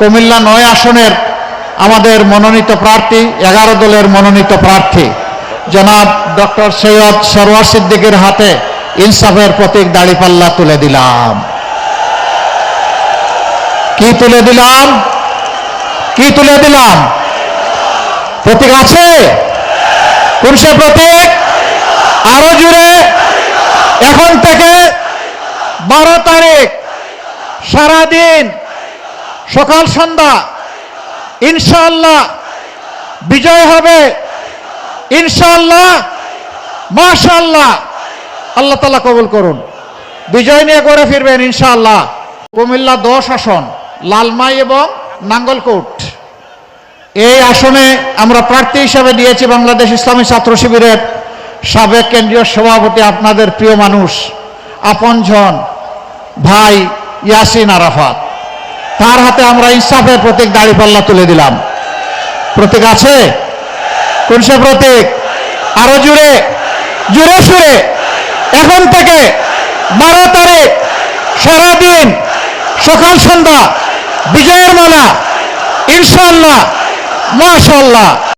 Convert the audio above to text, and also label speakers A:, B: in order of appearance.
A: কুমিল্লা ৯ আসনের আমাদের মনোনীত প্রার্থী 11 দলের মনোনীত প্রার্থী জনাব ডক্টর সৈয়দ সরওয়ার সিদ্দিকের হাতে ইনসাফের প্রতীক দাড়িপাল্লা তুলে দিলাম। কি তুলে দিলাম? কি তুলে দিলাম? প্রতীক আছে? কোন সে প্রতীক? আরো জুড়ে। এখন থেকে 12 তারিখ সারাদিন সকাল সন্ধ্যা ইনশাআল্লাহ বিজয় হবে, ইনশাআল্লাহ, মাশাআল্লাহ। আল্লাহ তাআলা কবুল করুন। বিজয় নিয়ে করে ফিরবেন ইনশাআল্লাহ। কুমিল্লা 10 আসন, লালমাই এবং নাঙ্গলকোট, এই আসনে আমরা প্রার্থী হিসাবে দিয়েছি বাংলাদেশ ইসলামী ছাত্র শিবিরের সাবেক কেন্দ্রীয় সভাপতি, আপনাদের প্রিয় মানুষ, আপনজন ভাই ইয়াসিন আরাফাত। তার হাতে আমরা ইনসাফের প্রতীক দাড়িপাল্লা তুলে দিলাম। প্রতীক আছে? কোন সে প্রতীক? আরো জুড়ে, জুড়ে সুরে। এখন থেকে 12 তারিখ সারাদিন সকাল সন্ধ্যা বিজয়ের মালা, ইনশাআল্লাহ, মাশাআল্লাহ।